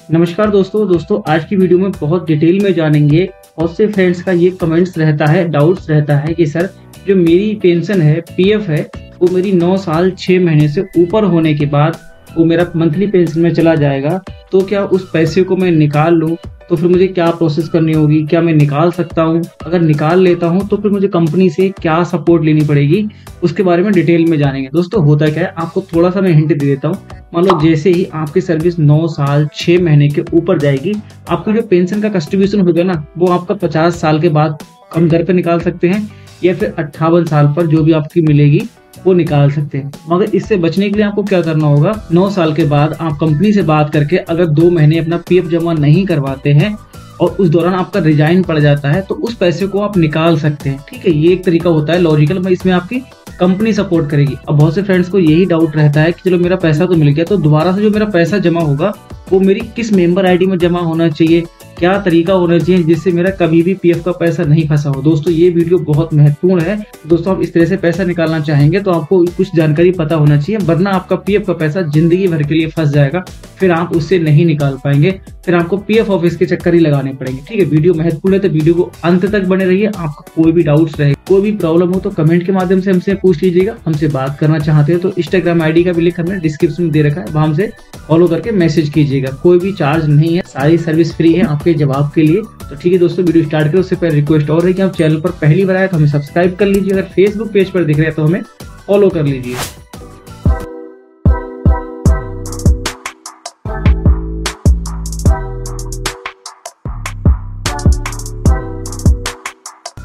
नमस्कार दोस्तों आज की वीडियो में बहुत डिटेल में जानेंगे। बहुत से फ्रेंड्स का ये कमेंट्स रहता है, डाउट्स रहता है कि सर जो मेरी पेंशन है, पीएफ है, वो मेरी 9 साल 6 महीने से ऊपर होने के बाद वो मेरा मंथली पेंशन में चला जाएगा, तो क्या उस पैसे को मैं निकाल लूँ तो फिर मुझे क्या प्रोसेस करनी होगी, क्या मैं निकाल सकता हूँ? अगर निकाल लेता हूँ तो फिर मुझे कंपनी से क्या सपोर्ट लेनी पड़ेगी, उसके बारे में डिटेल में जानेंगे। दोस्तों होता क्या है, आपको थोड़ा सा मैं हिंट दे देता हूँ। मान लो जैसे ही आपकी सर्विस 9 साल 6 महीने के ऊपर जाएगी, आपका जो पेंशन का कंट्रीब्यूशन होगा ना, वो आपका 50 साल के बाद हम घर पे निकाल सकते हैं या फिर 58 साल पर जो भी आपकी मिलेगी वो निकाल सकते हैं। मगर इससे बचने के लिए आपको क्या करना होगा, 9 साल के बाद आप कंपनी से बात करके अगर 2 महीने अपना पीएफ जमा नहीं करवाते हैं और उस दौरान आपका रिजाइन पड़ जाता है तो उस पैसे को आप निकाल सकते हैं। ठीक है, ये एक तरीका होता है लॉजिकल, मैं इसमें आपकी कंपनी सपोर्ट करेगी। अब बहुत से फ्रेंड्स को यही डाउट रहता है कि चलो मेरा पैसा तो मिल गया, तो दोबारा से जो मेरा पैसा जमा होगा वो मेरी किस मेंबर आईडी में जमा होना चाहिए, क्या तरीका होना चाहिए जिससे मेरा कभी भी पीएफ का पैसा नहीं फंसा हो। दोस्तों ये वीडियो बहुत महत्वपूर्ण है। दोस्तों आप इस तरह से पैसा निकालना चाहेंगे तो आपको कुछ जानकारी पता होना चाहिए, वरना आपका पीएफ का पैसा जिंदगी भर के लिए फंस जाएगा, फिर आप उससे नहीं निकाल पाएंगे, फिर आपको पीएफ ऑफिस के चक्कर ही लगाने पड़ेंगे। ठीक है, वीडियो महत्वपूर्ण है तो वीडियो को अंत तक बने रहिए। आपको कोई भी डाउट्स रहे, कोई भी प्रॉब्लम हो तो कमेंट के माध्यम से हमसे पूछ लीजिएगा। हमसे बात करना चाहते हैं तो इंस्टाग्राम आईडी का भी लिंक हमने डिस्क्रिप्शन में दे रखा है, वहां हमसे फॉलो करके मैसेज कीजिएगा। कोई भी चार्ज नहीं है, सारी सर्विस फ्री है आपके जवाब के लिए। तो ठीक है दोस्तों, वीडियो स्टार्ट करें उससे पहले रिक्वेस्ट और है कि आप चैनल पर पहली बार आए तो हमें सब्सक्राइब कर लीजिए, अगर फेसबुक पेज पर दिख रहे हैं तो हमें फॉलो कर लीजिए।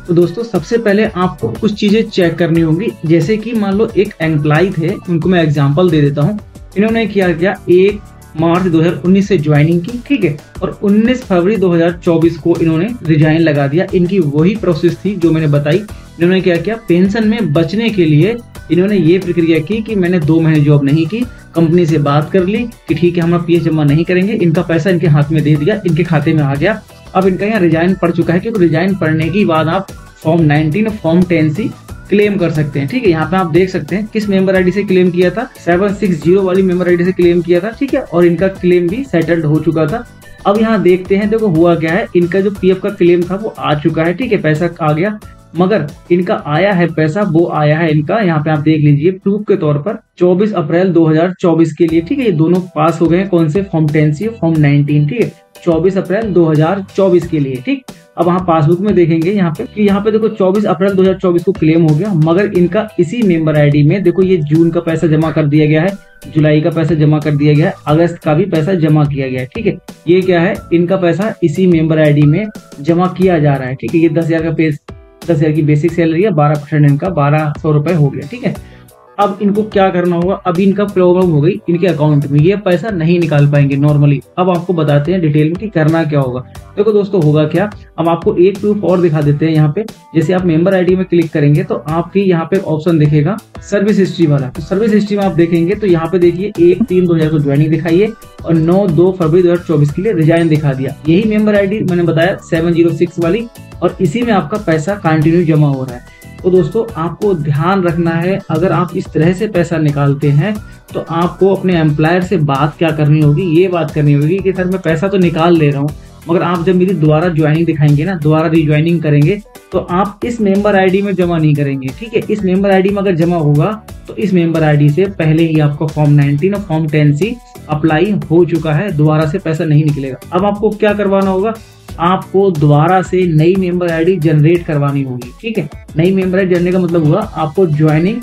तो दोस्तों सबसे पहले आपको कुछ चीजें चेक करनी होंगी, जैसे कि मान लो एक एम्प्लॉय थे, उनको मैं एग्जांपल दे देता हूँ। इन्होंने क्या किया, 1 मार्च 2019 से ज्वाइनिंग की, ठीक है, और 19 फरवरी 2024 को इन्होंने रिजाइन लगा दिया। इनकी वही प्रोसेस थी जो मैंने बताई। इन्होंने क्या किया, पेंशन में बचने के लिए इन्होंने ये प्रक्रिया की कि मैंने 2 महीने जॉब नहीं की, कंपनी से बात कर ली कि ठीक है हम पीएफ जमा नहीं करेंगे, इनका पैसा इनके हाथ में दे दिया, इनके खाते में आ गया। अब इनका यहाँ रिजाइन पड़ चुका है, क्योंकि रिजाइन पड़ने के बाद आप फॉर्म 19 और फॉर्म 10C क्लेम कर सकते हैं। ठीक है, यहाँ पे आप देख सकते हैं किस मेंबर आईडी से क्लेम किया था, 760 वाली मेंबर आईडी से क्लेम किया था। ठीक है, और इनका क्लेम भी सेटल्ड हो चुका था। अब यहाँ देखते हैं, देखो हुआ क्या है, इनका जो पीएफ का क्लेम था वो आ चुका है, ठीक है, पैसा आ गया, मगर इनका आया है पैसा, वो आया है इनका, यहाँ पे आप देख लीजिए प्रूफ के तौर पर 24 अप्रैल 2024 के लिए। ठीक है, ये दोनों पास हो गए हैं, कौन से, फॉर्म 10C और फॉर्म 19। ठीक है, 24 अप्रैल 2024 के लिए। ठीक, अब वहाँ पासबुक में देखेंगे यहाँ पे कि यहाँ पे देखो 24 अप्रैल 2024 को क्लेम हो गया, मगर इनका इसी मेंबर आईडी में देखो ये जून का पैसा जमा कर दिया गया है, जुलाई का पैसा जमा कर दिया गया है, अगस्त का भी पैसा जमा किया गया है। ठीक है, ये क्या है, इनका पैसा इसी मेंबर आईडी में जमा किया जा रहा है। ठीक है, ये 10,000 का 10,000 की बेसिक सैलरी है, 12% इनका 1200 रुपए हो गया। ठीक है, अब इनको क्या करना होगा, अब इनका प्रॉब्लम हो गई, इनके अकाउंट में ये पैसा नहीं निकाल पाएंगे नॉर्मली। अब आपको बताते हैं डिटेल में कि करना क्या होगा। देखो दोस्तों होगा क्या, अब आपको एक प्रूफ और दिखा देते हैं। यहाँ पे जैसे आप मेंबर आईडी में क्लिक करेंगे तो आपकी यहाँ पे ऑप्शन दिखेगा सर्विस हिस्ट्री वाला। तो सर्विस हिस्ट्री में आप देखेंगे तो यहाँ पे देखिए 1/3/2000 को ज्वाइनिंग दिखाई है और 9/2 फरवरी 2024 के लिए रिजाइन दिखा दिया। यही मेंबर आईडी मैंने बताया 706 वाली, और इसी में आपका पैसा कंटिन्यू जमा हो रहा है। तो दोस्तों आपको ध्यान रखना है, अगर आप इस तरह से पैसा निकालते हैं तो आपको अपने एम्प्लॉयर से बात क्या करनी होगी, ये बात करनी होगी कि सर मैं पैसा तो निकाल ले रहा हूँ, मगर आप जब मेरी दोबारा ज्वाइनिंग दिखाएंगे ना, दोबारा रिज्वाइनिंग करेंगे तो आप इस मेंबर आईडी में जमा नहीं करेंगे। ठीक है, इस मेंबर आईडी में अगर जमा होगा तो इस मेंबर आईडी से पहले ही आपका फॉर्म 19 और फॉर्म 10C अप्लाई हो चुका है, दोबारा से पैसा नहीं निकलेगा। अब आपको क्या करवाना होगा, आपको दोबारा से नई मेंबर आईडी जनरेट करवानी होगी। ठीक है, नई मेंबर आईडी जनरेट का मतलब हुआ आपको ज्वाइनिंग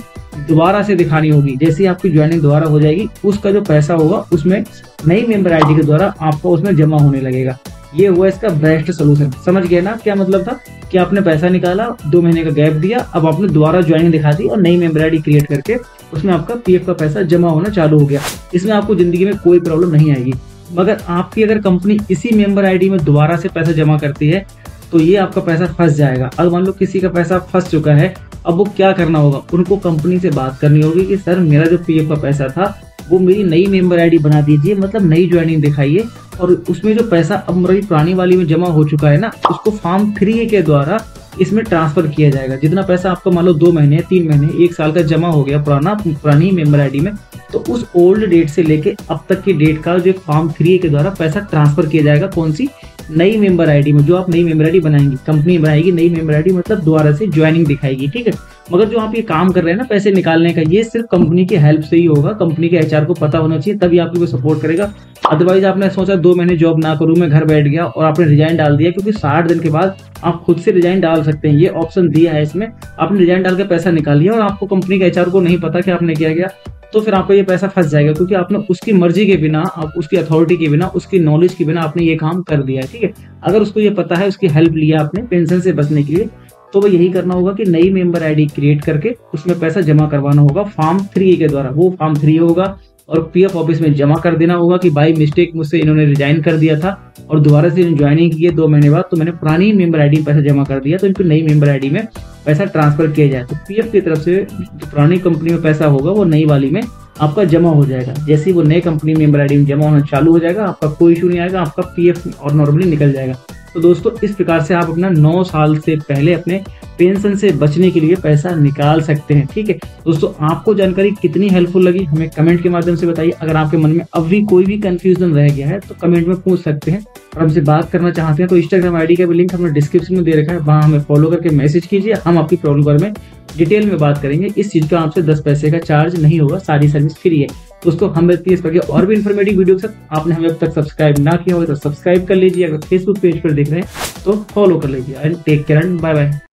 दोबारा से दिखानी होगी। जैसे ही आपकी ज्वाइनिंग दोबारा हो जाएगी, उसका जो पैसा होगा उसमें नई मेंबर आईडी के द्वारा आपको उसमें जमा होने लगेगा। ये हुआ इसका बेस्ट सोल्यूशन। समझ गए ना क्या मतलब था, कि आपने पैसा निकाला, 2 महीने का गैप दिया, अब आपने दोबारा ज्वाइनिंग दिखा दी और नई मेंबर आईडी क्रिएट करके उसमें आपका पीएफ का पैसा जमा होना चालू हो गया। इसमें आपको जिंदगी में कोई प्रॉब्लम नहीं आएगी। मगर आपकी अगर कंपनी इसी मेंबर आईडी में दोबारा से पैसा जमा करती है तो ये आपका पैसा फंस जाएगा। अब मान लो किसी का पैसा फंस चुका है, अब वो क्या करना होगा, उनको कंपनी से बात करनी होगी कि सर मेरा जो पीएफ का पैसा था वो मेरी नई मेंबर आईडी बना दीजिए, मतलब नई ज्वाइनिंग दिखाइए, और उसमें जो पैसा अब मेरी पुरानी वाली में जमा हो चुका है ना, उसको फॉर्म 3A के द्वारा इसमें ट्रांसफर किया जाएगा। जितना पैसा आपका मान लो 2 महीने, 3 महीने, 1 साल का जमा हो गया पुरानी मेंबर आईडी में, तो उस ओल्ड डेट से लेके अब तक की डेट का जो फॉर्म 3 के द्वारा पैसा ट्रांसफर किया जाएगा। कौन सी? नई मेंबर आईडी में। जो आप नई मेंबर आईडी बनाएंगी, कंपनी बनाएगी नई मेंबर आईडी, मतलब दोबारा से ज्वाइनिंग दिखाएगी, ठीक है। मगर जो आप ये काम कर रहे हैं ना पैसे निकालने का, ये सिर्फ कंपनी की हेल्प से ही होगा। कंपनी के एचआर को पता होना चाहिए, तभी आपको सपोर्ट करेगा। अदरवाइज आपने सोचा 2 महीने जॉब ना करूं, मैं घर बैठ गया, और आपने रिजाइन डाल दिया, क्योंकि 60 दिन के बाद आप खुद से रिजाइन डाल सकते हैं। ये ऑप्शन दिया है इसमें। आपने रिजाइन डाल के पैसा निकाल लिया और आपको कंपनी के एचआर को नहीं पता कि आपने क्या किया, तो फिर आपका ये पैसा फंस जाएगा, क्योंकि आपने उसकी मर्जी के बिना, आप उसकी अथॉरिटी के बिना, उसकी नॉलेज के बिना आपने ये काम कर दिया है, ठीक है। अगर उसको ये पता है, उसकी हेल्प लिया आपने पेंशन से बचने के लिए, तो वो यही करना होगा कि नई मेंबर आईडी क्रिएट करके उसमें पैसा जमा करवाना होगा फॉर्म 3 के द्वारा। वो फॉर्म 3 होगा और पीएफ ऑफिस में जमा कर देना होगा कि बाई मिस्टेक मुझसे इन्होंने रिजाइन कर दिया था और दोबारा से ज्वाइनिंग की है 2 महीने बाद, तो मैंने पुरानी मेंबर आईडी में पैसा जमा कर दिया, तो इनको नई मेंबर आईडी में पैसा ट्रांसफर किया जाए। तो पीएफ की तरफ से जो पुरानी कंपनी में पैसा होगा वो नई वाली में आपका जमा हो जाएगा। जैसे ही वो नए कंपनी मेंबर आईडी में जमा होना चालू हो जाएगा, आपका कोई इशू नहीं आएगा, आपका पीएफ और नॉर्मली निकल जाएगा। तो दोस्तों इस प्रकार से आप अपना 9 साल से पहले अपने पेंशन से बचने के लिए पैसा निकाल सकते हैं, ठीक है। दोस्तों आपको जानकारी कितनी हेल्पफुल लगी हमें कमेंट के माध्यम से बताइए। अगर आपके मन में अब भी कोई भी कंफ्यूजन रह गया है तो कमेंट में पूछ सकते हैं, और हमसे बात करना चाहते हैं तो इंस्टाग्राम आईडी का भी लिंक हमने डिस्क्रिप्शन में दे रखा है, वहां हमें फॉलो करके मैसेज कीजिए। हम आपकी प्रॉब्लम बारे में डिटेल में बात करेंगे। इस चीज का आपसे 10 पैसे का चार्ज नहीं होगा, सारी सर्विस फ्री है। दोस्तों हम मिलते हैं इस पर और भी इन्फॉर्मेटिव वीडियो के साथ। आपने हमें अब तक सब्सक्राइब ना किया हो तो सब्सक्राइब कर लीजिए। अगर फेसबुक पेज पर देख रहे हैं तो फॉलो कर लीजिए। And take care and bye bye.